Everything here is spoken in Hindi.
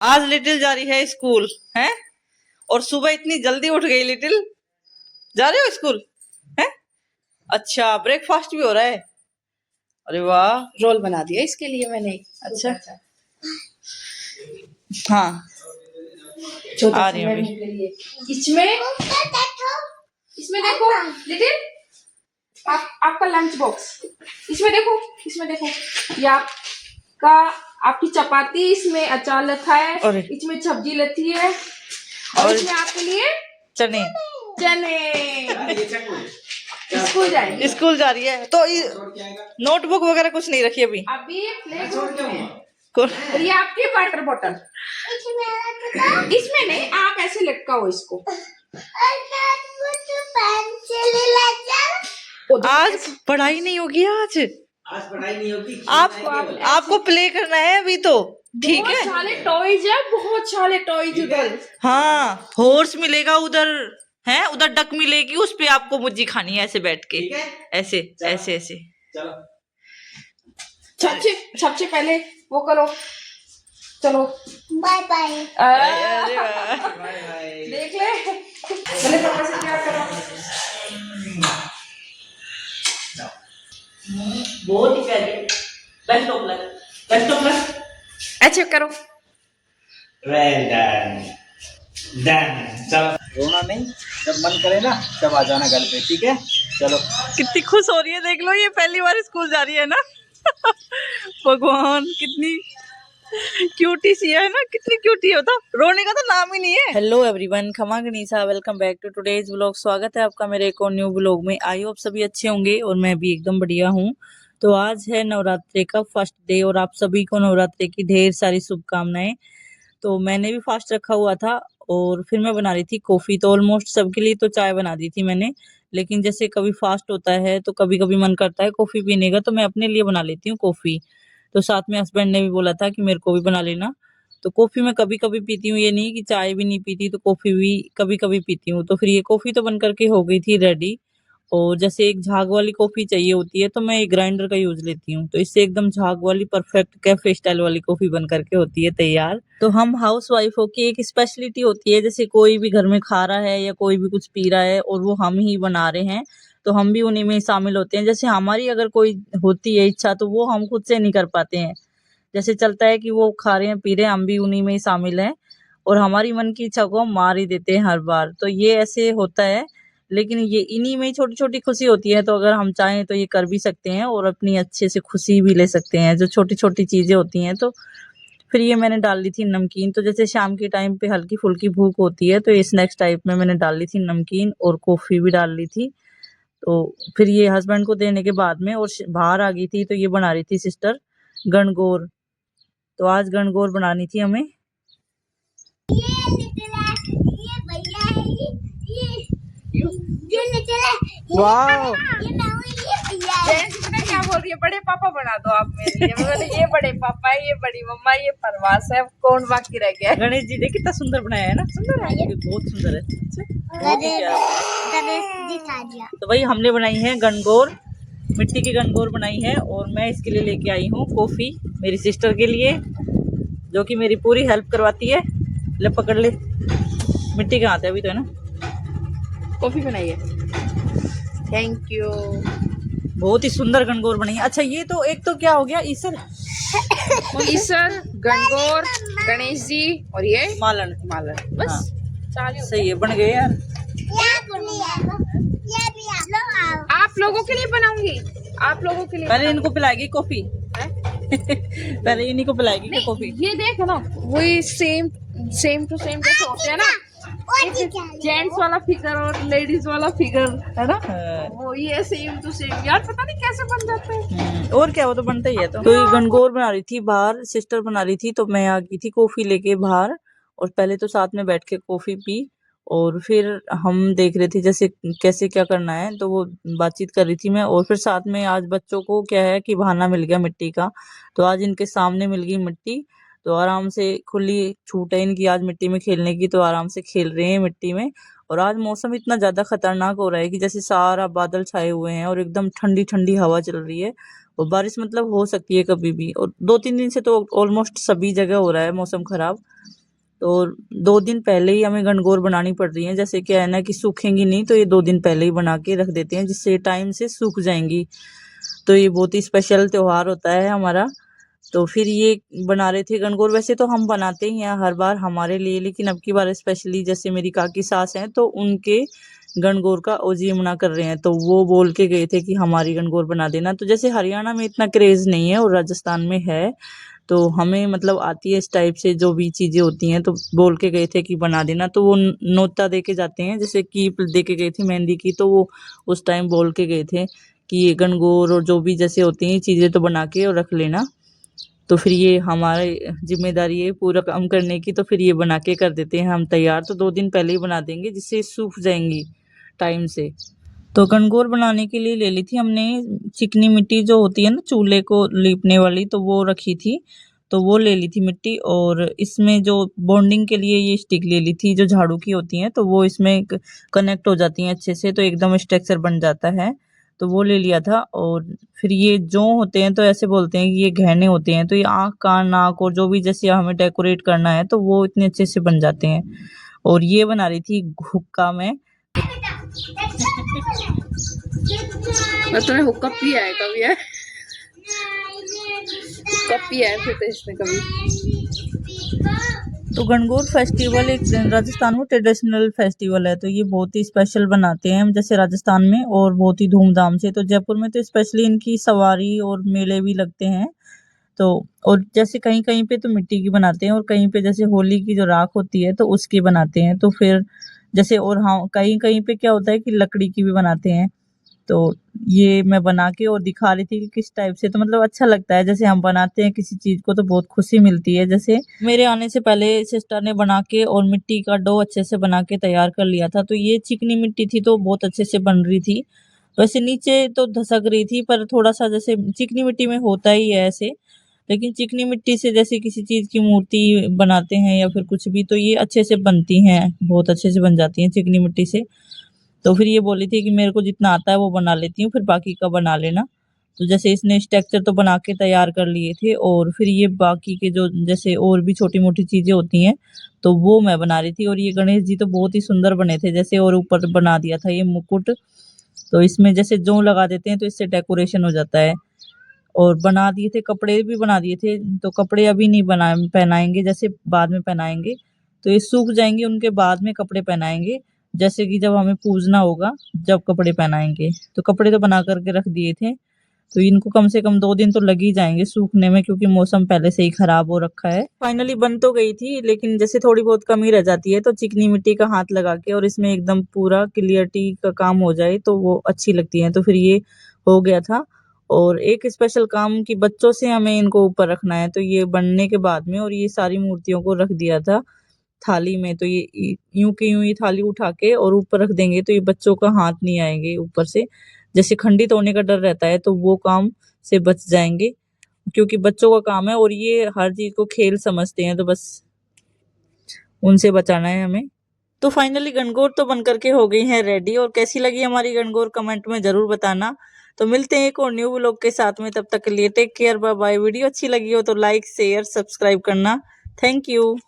आज लिटिल जा रही है स्कूल है। और सुबह इतनी जल्दी उठ गई लिटिल। जा रहे हो स्कूल है? अच्छा, ब्रेकफास्ट भी हो रहा है। अरे वाह, रोल बना दिया इसके लिए मैंने। अच्छा। हाँ, छोटा आ सा रही हूँ लड़ने अभी। के लिए। इसमें देखो लिटिल, आपका लंच बॉक्स। इसमें देखो, इसमें देखो, ये आपका, आपकी चपाती, इसमें अचार रखा है, अरे। इसमें सब्जी रखी है, और इसमें आपके लिए चने। चने। स्कूल जाएगी। स्कूल जा रही है तो नोटबुक वगैरह कुछ नहीं रखी अभी। अभी प्ले ग्रुप में। और ये आपकी वाटर बॉटल। इसमें नहीं, आप ऐसे लटकाओ इसको। आज पढ़ाई नहीं होगी। आज पढ़ाई नहीं होगी। आपको प्ले करना है अभी तो। ठीक है, बहुत सारे टॉयज है, बहुत सारे टॉयज उधर। हाँ, हॉर्स मिलेगा उधर है, उधर डक मिलेगी, उस पे आपको मुज्जी खानी है ऐसे बैठ के। ऐसे ऐसे ऐसे। चलो सबसे पहले वो करो। चलो बाय बाय। देख ले पहले पापा से क्या करो। बहुत ही प्यारी। Best of luck, best of luck. अच्छा करो। Well done done. चलो, रोना नहीं, जब मन करे ना तब आ जाना घर पे, ठीक है? चलो। कितनी खुश हो रही है, देख लो, ये पहली बार स्कूल जा रही है ना। भगवान, कितनी क्यूटी सी है ना, कितनी क्यूटी होता, रोने का तो नाम ही नहीं है। हेलो एवरीवन, खमा गनीसा, welcome back to today's vlog. स्वागत है आपका मेरे एक और न्यू व्लॉग में। आई होप सभी अच्छे होंगे और मैं भी एकदम बढ़िया हूँ। तो आज है नवरात्रि का फर्स्ट डे और आप सभी को नवरात्रि की ढेर सारी शुभकामनाएं। तो मैंने भी फास्ट रखा हुआ था और फिर मैं बना रही थी कॉफ़ी। तो ऑलमोस्ट सबके लिए तो चाय बना दी थी मैंने, लेकिन जैसे कभी फास्ट होता है तो कभी कभी मन करता है कॉफ़ी पीने का, तो मैं अपने लिए बना लेती हूँ कॉफ़ी। तो साथ में हस्बैंड ने भी बोला था कि मेरे को भी बना लेना। तो कॉफ़ी मैं कभी कभी पीती हूँ, ये नहीं कि चाय भी नहीं पीती, तो कॉफ़ी भी कभी कभी पीती हूँ। तो फिर ये कॉफ़ी तो बन करके हो गई थी रेडी। और जैसे एक झाग वाली कॉफ़ी चाहिए होती है तो मैं एक ग्राइंडर का यूज लेती हूँ, तो इससे एकदम झाग वाली परफेक्ट कैफे स्टाइल वाली कॉफ़ी बन करके होती है तैयार। तो हम हाउस वाइफों की एक स्पेशलिटी होती है, जैसे कोई भी घर में खा रहा है या कोई भी कुछ पी रहा है और वो हम ही बना रहे हैं, तो हम भी उन्हीं में शामिल होते हैं। जैसे हमारी अगर कोई होती है इच्छा तो वो हम खुद से नहीं कर पाते हैं। जैसे चलता है कि वो खा रहे हैं पी रहे हैं, हम भी उन्हीं में ही शामिल हैं और हमारी मन की इच्छा को हम मार ही देते हैं हर बार। तो ये ऐसे होता है, लेकिन ये इन्हीं में छोटी छोटी खुशी होती है। तो अगर हम चाहें तो ये कर भी सकते हैं और अपनी अच्छे से खुशी भी ले सकते हैं, जो छोटी छोटी चीजें होती हैं। तो फिर ये मैंने डाल ली थी नमकीन। तो जैसे शाम के टाइम पे हल्की फुल्की भूख होती है तो स्नैक्स टाइप में मैंने डाल ली थी नमकीन और कॉफी भी डाल ली थी। तो फिर ये हस्बैंड को देने के बाद में और बाहर आ गई थी, तो ये बना रही थी सिस्टर गणगौर। तो आज गणगौर बनानी थी हमें। वाह, क्या बोल रही है, बड़े पापा बना दो आप मेरे लिए। मैंने ये बड़े पापा है, ये बड़ी मम्मा, ये परवास है, कौन बाकी रह गया? गणेश जी देख कितना सुंदर बनाया है ना। सुंदर है, ये बहुत सुंदर है। बहुत ही प्यारा। तो भाई हमने बनाई है गणगौर, मिट्टी की गणगौर बनाई है और मैं इसके लिए लेके आई हूँ कॉफी मेरी सिस्टर के लिए, जो कि मेरी पूरी हेल्प करवाती है। ले पकड़ ले, मिट्टी कहाँ आते अभी तो है ना। कॉफी बनाई है, थैंक यू। बहुत ही सुंदर गणगौर बनी है। अच्छा, ये तो एक तो क्या हो गया, ईसर ईसर, गणगौर, गणेश जी और ये मालन। मालन, बस हाँ, सही है, बन गए यार। आप लोगों के लिए बनाऊंगी, आप लोगों के लिए। पहले इनको पिलाएगी कॉफी। पहले इन्हीं को पिलाएगी कॉफी। ये देखो ना, वही सेम टू सेम जैसे होते हैं ना, जेंट्स वाला फिगर और लेडीज वाला फिगर है ना, वो ये सेम टू सेम। यार पता नहीं कैसे बन जाते हैं। और क्या, वो तो बनता ही है। तो ये गणगौर बना रही थी बाहर, सिस्टर बना रही थी, तो मैं आ गई थी कॉफी लेके बाहर। और पहले तो साथ में बैठ के कॉफी पी और फिर हम देख रहे थे जैसे कैसे क्या करना है, तो वो बातचीत कर रही थी मैं। और फिर साथ में आज बच्चों को क्या है कि बहाना मिल गया मिट्टी का, तो आज इनके सामने मिल गई मिट्टी, तो आराम से खुली छूट है इनकी आज मिट्टी में खेलने की, तो आराम से खेल रहे हैं मिट्टी में। और आज मौसम इतना ज़्यादा खतरनाक हो रहा है कि जैसे सारा बादल छाए हुए हैं और एकदम ठंडी ठंडी हवा चल रही है और बारिश मतलब हो सकती है कभी भी। और 2-3 दिन से तो ऑलमोस्ट सभी जगह हो रहा है मौसम खराब। तो 2 दिन पहले ही हमें गणगौर बनानी पड़ रही है। जैसे क्या है ना कि सूखेंगी नहीं, तो ये 2 दिन पहले ही बना के रख देते हैं, जिससे टाइम से सूख जाएंगी। तो ये बहुत ही स्पेशल त्योहार होता है हमारा। तो फिर ये बना रहे थे गणगौर। वैसे तो हम बनाते ही हैं हर बार हमारे लिए, लेकिन अब की बार स्पेशली जैसे मेरी काकी सास हैं, तो उनके गणगौर का ओजीमना कर रहे हैं, तो वो बोल के गए थे कि हमारी गणगौर बना देना। तो जैसे हरियाणा में इतना क्रेज नहीं है और राजस्थान में है, तो हमें मतलब आती है इस टाइप से जो भी चीजें होती हैं, तो बोल के गए थे कि बना देना। तो वो नोता दे के जाते हैं, जैसे कीप दे के गए थे मेहंदी की, तो वो उस टाइम बोल के गए थे कि ये गणगौर और जो भी जैसे होती हैं चीजें तो बना के और रख लेना। तो फिर ये हमारी जिम्मेदारी है पूरा काम करने की, तो फिर ये बना के कर देते हैं हम तैयार। तो 2 दिन पहले ही बना देंगे, जिससे सूख जाएंगी टाइम से। तो गणगौर बनाने के लिए ले ली थी हमने चिकनी मिट्टी, जो होती है ना चूल्हे को लीपने वाली, तो वो रखी थी। तो वो ले ली थी मिट्टी, और इसमें जो बॉन्डिंग के लिए ये स्टिक ले ली थी जो झाड़ू की होती हैं, तो वो इसमें कनेक्ट हो जाती हैं अच्छे से, तो एकदम स्ट्रक्चर बन जाता है। तो वो ले लिया था। और फिर ये जो होते हैं तो ऐसे बोलते हैं कि ये गहने होते हैं, तो ये आँख कान नाक और जो भी जैसे हमें डेकोरेट करना है, तो वो इतने अच्छे से बन जाते हैं। और ये बना रही थी हुक्का में। और तुम्हें हुक्का पिया है कभी? है हुक्का पिया है फिर तो इसने कभी? तो गणगौर फेस्टिवल एक राजस्थान में ट्रेडिशनल फेस्टिवल है, तो ये बहुत ही स्पेशल बनाते हैं हम जैसे राजस्थान में, और बहुत ही धूमधाम से। तो जयपुर में तो स्पेशली इनकी सवारी और मेले भी लगते हैं। तो और जैसे कहीं कहीं पे तो मिट्टी की बनाते हैं, और कहीं पे जैसे होली की जो राख होती है तो उसकी बनाते हैं। तो फिर जैसे, और हाँ कहीं कहीं पे क्या होता है कि लकड़ी की भी बनाते हैं। तो ये मैं बना के और दिखा रही थी कि किस टाइप से, तो मतलब अच्छा लगता है जैसे हम बनाते हैं किसी चीज को, तो बहुत खुशी मिलती है। जैसे मेरे आने से पहले सिस्टर ने बना के और मिट्टी का डो अच्छे से बना के तैयार कर लिया था। तो ये चिकनी मिट्टी थी तो बहुत अच्छे से बन रही थी। वैसे नीचे तो धसक रही थी, पर थोड़ा सा जैसे चिकनी मिट्टी में होता ही है ऐसे, लेकिन चिकनी मिट्टी से जैसे किसी चीज की मूर्ति बनाते हैं या फिर कुछ भी, तो ये अच्छे से बनती हैं, बहुत अच्छे से बन जाती हैं चिकनी मिट्टी से। तो फिर ये बोली थी कि मेरे को जितना आता है वो बना लेती हूँ, फिर बाकी का बना लेना। तो जैसे इसने स्ट्रक्चर तो बना के तैयार कर लिए थे, और फिर ये बाकी के जो जैसे और भी छोटी मोटी चीजें होती हैं, तो वो मैं बना रही थी। और ये गणेश जी तो बहुत ही सुंदर बने थे जैसे, और ऊपर बना दिया था ये मुकुट। तो इसमें जैसे जो लगा देते हैं तो इससे डेकोरेशन हो जाता है। और बना दिए थे, कपड़े भी बना दिए थे। तो कपड़े अभी नहीं बना पहनाएंगे, जैसे बाद में पहनाएंगे। तो ये सूख जाएंगे, उनके बाद में कपड़े पहनाएंगे, जैसे कि जब हमें पूजना होगा जब कपड़े पहनाएंगे। तो कपड़े तो बना करके रख दिए थे। तो इनको कम से कम 2 दिन तो लग ही जाएंगे सूखने में, क्योंकि मौसम पहले से ही खराब हो रखा है। फाइनली बन तो गई थी, लेकिन जैसे थोड़ी बहुत कमी रह जाती है, तो चिकनी मिट्टी का हाथ लगा के और इसमें एकदम पूरा क्लियरिटी का काम हो जाए तो वो अच्छी लगती है। तो फिर ये हो गया था। और एक स्पेशल काम कि बच्चों से हमें इनको ऊपर रखना है, तो ये बनने के बाद में, और ये सारी मूर्तियों को रख दिया था थाली में। तो ये यूं की यूं ये थाली उठा के और ऊपर रख देंगे, तो ये बच्चों का हाथ नहीं आएंगे ऊपर से, जैसे खंडित होने का डर रहता है, तो वो काम से बच जाएंगे, क्योंकि बच्चों का काम है और ये हर चीज को खेल समझते हैं, तो बस उनसे बचाना है हमें। तो फाइनली गणगौर तो बन करके हो गई है रेडी, और कैसी लगी हमारी गणगौर कमेंट में जरूर बताना। तो मिलते हैं एक और न्यू व्लॉग के साथ में, तब तक के लिए take care, bye bye. Video अच्छी लगी हो तो लाइक शेयर सब्सक्राइब करना। Thank you.